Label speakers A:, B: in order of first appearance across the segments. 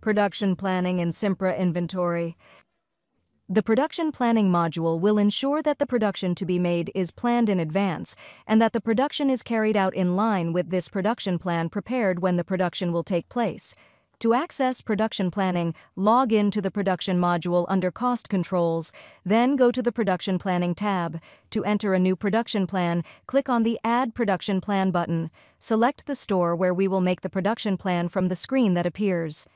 A: Production planning in Simpra inventory. The production planning module will ensure that the production to be made is planned in advance and that the production is carried out in line with this production plan prepared when the production will take place. To access production planning, log in to the production module under Cost Controls, then go to the Production Planning tab. To enter a new production plan, click on the Add Production Plan button. Select the store where we will make the production plan from the screen that appears.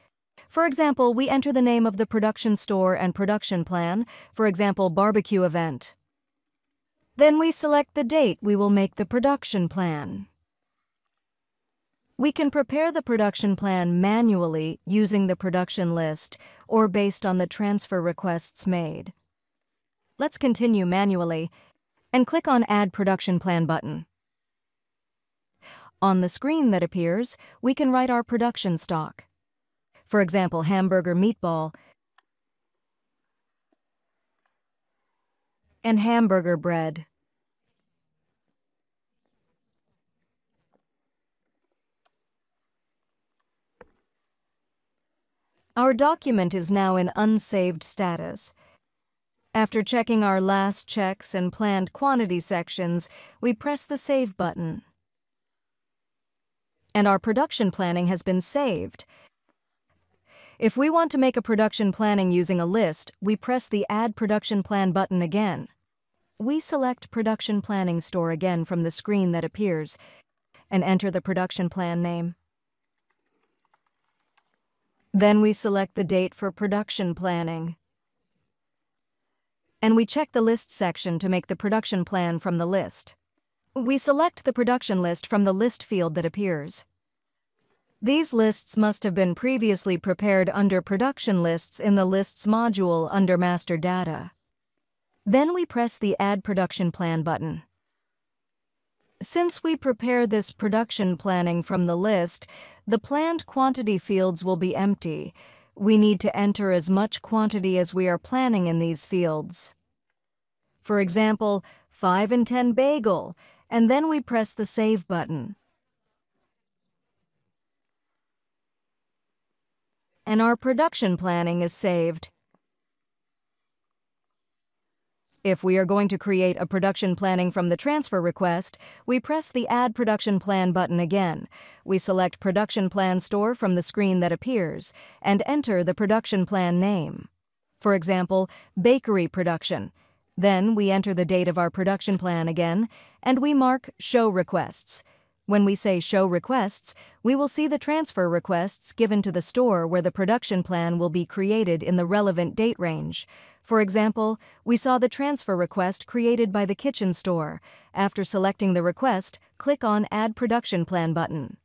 A: For example, we enter the name of the production store and production plan, for example, barbecue event. Then we select the date we will make the production plan. We can prepare the production plan manually using the production list or based on the transfer requests made. Let's continue manually and click on Add Production Plan button. On the screen that appears, we can write our production stock. For example, hamburger meatball and hamburger bread. Our document is now in unsaved status. After checking our last checks and planned quantity sections, we press the Save button. And our production planning has been saved. If we want to make a production planning using a list, we press the Add Production Plan button again. We select Production Planning Store again from the screen that appears and enter the production plan name. Then we select the date for production planning. And we check the list section to make the production plan from the list. We select the production list from the list field that appears. These lists must have been previously prepared under Production Lists in the Lists module under Master Data. Then we press the Add Production Plan button. Since we prepare this production planning from the list, the planned quantity fields will be empty. We need to enter as much quantity as we are planning in these fields. For example, 5 and 10 bagel, and then we press the Save button. And our production planning is saved. If we are going to create a production planning from the transfer request, we press the Add Production Plan button again. We select Production Plan Store from the screen that appears and enter the production plan name. For example, bakery production. Then we enter the date of our production plan again, and we mark Show Requests. When we say Show Requests, we will see the transfer requests given to the store where the production plan will be created in the relevant date range. For example, we saw the transfer request created by the kitchen store. After selecting the request, click on Add Production Plan button.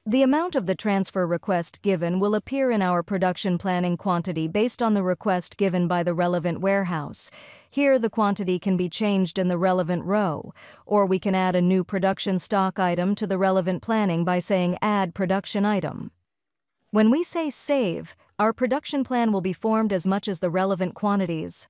A: The amount of the transfer request given will appear in our production planning quantity based on the request given by the relevant warehouse. Here, the quantity can be changed in the relevant row, or we can add a new production stock item to the relevant planning by saying Add Production Item. When we say Save, our production plan will be formed as much as the relevant quantities.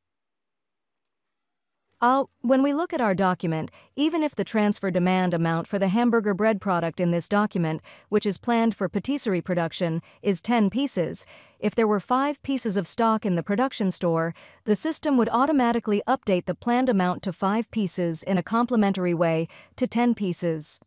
A: When we look at our document, even if the transfer demand amount for the hamburger bread product in this document, which is planned for patisserie production, is 10 pieces, if there were 5 pieces of stock in the production store, the system would automatically update the planned amount to 5 pieces in a complementary way to 10 pieces.